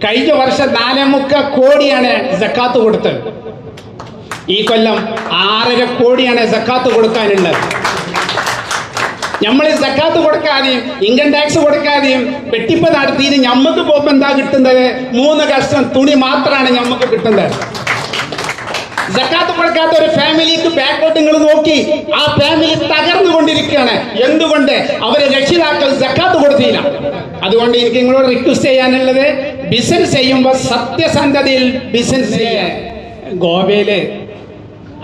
കഴിഞ്ഞ വർഷം 4.25 കോടിയാണ് സക്കാത്ത് കൊടുത്തത്. ഈ കൊല്ലം 6.5 കോടിയാണ് സക്കാത്ത് കൊടുക്കാനുള്ളത്. നമ്മൾ സക്കാത്ത് കൊടുക്കാതെയും ഇൻകം ടാക്സ് കൊടുക്കാതെയും വെട്ടിപ്പ് നടത്തിയിട്ട് ഞമ്മക്ക് പോകുമ്പോൾ എന്താ കിട്ടുന്നത്? 3 കഷ്ണം തുണി മാത്രമാണ് ഞമ്മക്ക് കിട്ടുന്നത്. സക്കാത്ത് കൊടുക്കാത്ത ഒരു ഫാമിലിക്ക് ബാക്കോട്ട് നിങ്ങൾ നോക്കി, ആ ഫാമിലി തകർന്നുകൊണ്ടിരിക്കുകയാണ്. എന്തുകൊണ്ട്? അവരെ രക്ഷിതാക്കൾ സക്കാത്ത് കൊടുത്തില്ല. അതുകൊണ്ട് എനിക്ക് നിങ്ങളോട് റിക്വസ്റ്റ് ചെയ്യാനുള്ളത്, ബിസിനസ് ചെയ്യുമ്പോൾ സത്യസന്ധതയിൽ ബിസിനസ് ചെയ്യാൻ. ഗോവയില്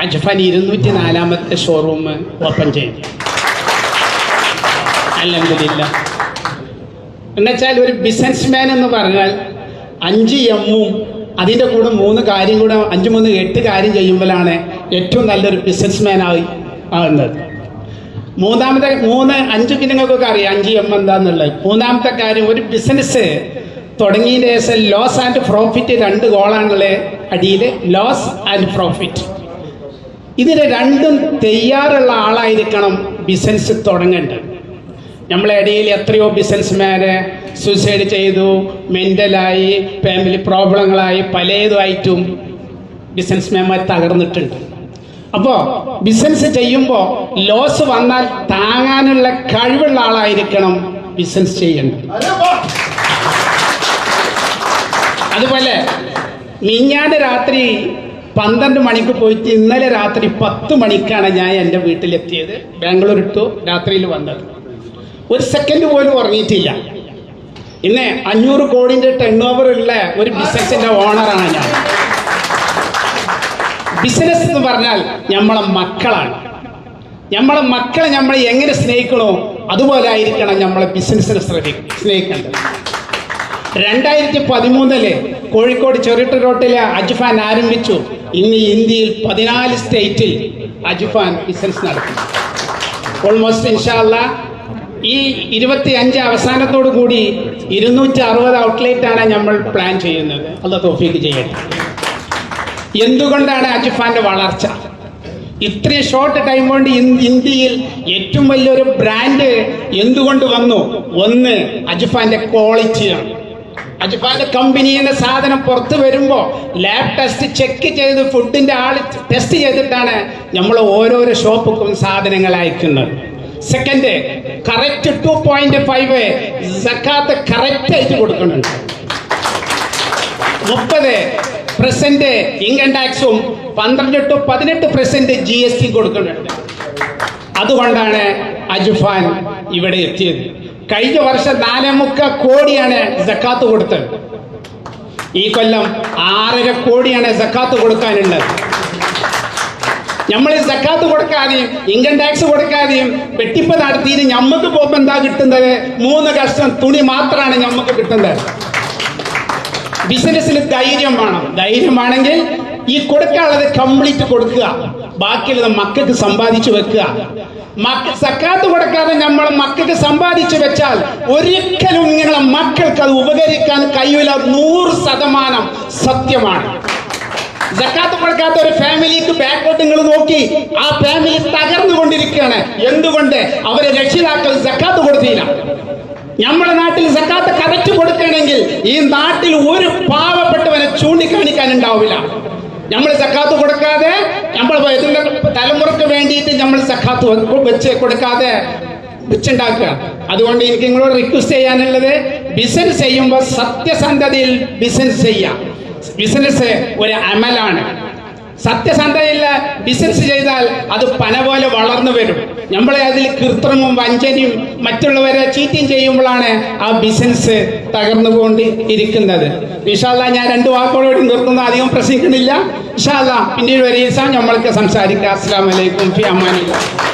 അജ്ഫാൻ 204ാമത്തെ ഷോറൂം ഓപ്പൺ ചെയ്തു. അൽഹംദുലില്ലാ. എന്നുവെച്ചാൽ ഒരു ബിസിനസ്മാൻ എന്ന് പറഞ്ഞാൽ 5 എമ്മും അതിൻ്റെ കൂടെ 3 കാര്യം കൂടെ 5, 3, 8 കാര്യം ചെയ്യുമ്പോഴാണ് ഏറ്റവും നല്ലൊരു ബിസിനസ്മാൻ ആകുന്നത്. 5 നിങ്ങൾക്കൊക്കെ അറിയാം 5 എം എന്താന്നുള്ളത്. 3ാമത്തെ കാര്യം, ഒരു ബിസിനസ് തുടങ്ങിയതിന് ശേഷം ലോസ് ആൻഡ് പ്രോഫിറ്റ് 2 ഗോളാണുള്ളത്. അടിയിൽ ലോസ് ആൻഡ് പ്രോഫിറ്റ്. ഇതിന് രണ്ടും തയ്യാറുള്ള ആളായിരിക്കണം ബിസിനസ് തുടങ്ങേണ്ടത്. നമ്മളെ ഇടയിൽ എത്രയോ ബിസിനസ്മാന് സൂസൈഡ് ചെയ്തു, മെൻ്റലായി, ഫാമിലി പ്രോബ്ലങ്ങളായി, പലതുമായിട്ടും ബിസിനസ്മാൻമാർ തകർന്നിട്ടുണ്ട്. അപ്പോൾ ബിസിനസ് ചെയ്യുമ്പോൾ ലോസ് വന്നാൽ താങ്ങാനുള്ള കഴിവുള്ള ആളായിരിക്കണം ബിസിനസ് ചെയ്യേണ്ടത്. അതുപോലെ മിഞ്ഞാന്ന് രാത്രി 12 മണിക്ക് പോയിട്ട് ഇന്നലെ രാത്രി 10 മണിക്കാണ് ഞാൻ എൻ്റെ വീട്ടിലെത്തിയത്. ബാംഗ്ലൂർ ഇട്ടു രാത്രിയിൽ വന്നത്. ഒരു സെക്കൻഡ് പോലും ഉറങ്ങിയിട്ടില്ല. ഇന്ന് 500 കോടിൻ്റെ ടേൺ ഓവർ ഉള്ള ഒരു ബിസിനസിന്റെ ഓണറാണ് ഞാൻ. ബിസിനസ് എന്ന് പറഞ്ഞാൽ നമ്മളെ മക്കളാണ്. നമ്മളെ മക്കളെ നമ്മൾ എങ്ങനെ സ്നേഹിക്കണോ അതുപോലെ ആയിരിക്കണം നമ്മളെ ബിസിനസ്സിനെ സ്നേഹിക്കേണ്ടത്. 2013 കോഴിക്കോട് ചെറിട്ട് റോട്ടിലെ അജ്ഫാൻ ആരംഭിച്ചു. ഇന്ന് ഇന്ത്യയിൽ 14 സ്റ്റേറ്റിൽ അജ്ഫാൻ ബിസിനസ് നടത്തും. ഓൾമോസ്റ്റ് ഇൻഷാ അല്ലാഹ് ഈ 25 അവസാനത്തോടു കൂടി 260 ഔട്ട്ലെറ്റ് ആണ് നമ്മൾ പ്ലാൻ ചെയ്യുന്നത്. അല്ലാഹ് തൗഫീഖ് ചെയ്യട്ടെ. എന്തുകൊണ്ടാണ് അജ്ഫാന്റെ വളർച്ച? ഇത്രയും ഷോർട്ട് ടൈം കൊണ്ട് ഇന്ത്യയിൽ ഏറ്റവും വലിയൊരു ബ്രാൻഡ് എന്തുകൊണ്ട് വന്നു? ഒന്ന്, അജ്ഫാന്റെ ക്വാളിറ്റിയാണ്. അജ്ഫാന്റെ കമ്പനിയിൽ നിന്ന് സാധനം പുറത്ത് വരുമ്പോൾ ലാബ് ടെസ്റ്റ് ചെക്ക് ചെയ്ത് ഫുഡിന്റെ ആൾ ടെസ്റ്റ് ചെയ്തിട്ടാണ് നമ്മൾ ഓരോരോ ഷോപ്പുക്കും സാധനങ്ങൾ അയക്കുന്നത്. സെക്കൻഡ്, കറക്റ്റ് 2.5 സക്കാത്ത് കറക്റ്റ് ആയിട്ട് കൊടുക്കുന്നുണ്ട്. 30% ഇൻകം ടാക്സും 12 to 18% GST കൊടുക്കുന്നുണ്ട്. അതുകൊണ്ടാണ് അജ്ഫാൻ ഇവിടെ എത്തിയത്. കഴിഞ്ഞ വർഷം 4.25 കോടിയാണ് സക്കാത്ത് കൊടുത്തത്. ഈ കൊല്ലം 6.5 കോടിയാണ് സക്കാത്ത് കൊടുക്കാനുള്ളത്. നമ്മൾ സക്കാത്ത് കൊടുക്കാതെയും ഇൻകം ടാക്സ് കൊടുക്കാതെയും വെട്ടിപ്പ് നടത്തിയിട്ട് ഞമ്മക്ക് പോകുമ്പോൾ എന്താ കിട്ടുന്നത്? 3 കഷ്ണം തുണി മാത്രമാണ് ഞമ്മക്ക് കിട്ടുന്നത്. ബിസിനസ്സിൽ ധൈര്യം വേണം. ധൈര്യമാണെങ്കിൽ ഈ കൊടുക്കാനുള്ളത് കംപ്ലീറ്റ് കൊടുക്കുക, ബാക്കിയുള്ളത് മക്കൾക്ക് സമ്പാദിച്ചു വെക്കുക. സക്കാത്ത് കൊടുക്കാതെ നമ്മൾ മക്കൾക്ക് സമ്പാദിച്ചു വെച്ചാൽ ഒരിക്കലും നിങ്ങളെ മക്കൾക്ക് അത് ഉപകരിക്കാൻ കഴിയില്ല. 100% സത്യമാണ്. സക്കാത്ത് കൊടുക്കാത്ത ഒരു ഫാമിലിക്ക് ബാക്കോട്ട് നിങ്ങൾ നോക്കി, ആ ഫാമിലി തകർന്നുകൊണ്ടിരിക്കുകയാണ്. എന്തുകൊണ്ട്? അവരെ രക്ഷിതാക്കൾ സക്കാത്ത് കൊടുത്തില്ല. നമ്മുടെ നാട്ടിൽ സക്കാത്ത് കറക്റ്റ് കൊടുക്കണമെങ്കിൽ ഈ നാട്ടിൽ ഒരു പാവപ്പെട്ടവനെ ചൂണ്ടിക്കാണിക്കാൻ ഉണ്ടാവില്ല. നമ്മൾ സക്കാത്ത് കൊടുക്കാതെ നമ്മൾ തലമുറക്ക് വേണ്ടിയിട്ട് നമ്മൾ സക്കാത്ത് വെച്ച് കൊടുക്കാതെ വെച്ചുണ്ടാക്കുക. അതുകൊണ്ട് എനിക്ക് നിങ്ങളോട് റിക്വസ്റ്റ് ചെയ്യാനുള്ളത്, ബിസിനസ് ചെയ്യുമ്പോൾ സത്യസന്ധതയിൽ ബിസിനസ് ചെയ്യാം. ബിസിനസ് ഒരു അമലാണ്. സത്യസന്ധതയില്ല ബിസിനസ് ചെയ്താൽ അത് പന പോലെ വളർന്നു വരും. നമ്മളെ അതിൽ കൃത്രിമവും വഞ്ചനയും മറ്റുള്ളവരെ ചീറ്റിങ് ചെയ്യുമ്പോഴാണ് ആ ബിസിനസ് തകർന്നുകൊണ്ട് ഇരിക്കുന്നത്. ഇൻഷാ അല്ലാഹ് ഞാൻ 2 വാക്കുകളോട് നിർത്തുന്നു, അധികം പ്രസംഗിക്കുന്നില്ല. ഇൻഷാ അല്ലാഹ് പിന്നീട് ഒരു ദിവസം നമ്മൾക്ക് സംസാരിക്കാം. അസ്സലാമു അലൈക്കും ഫി അമാനില്ലാഹ്.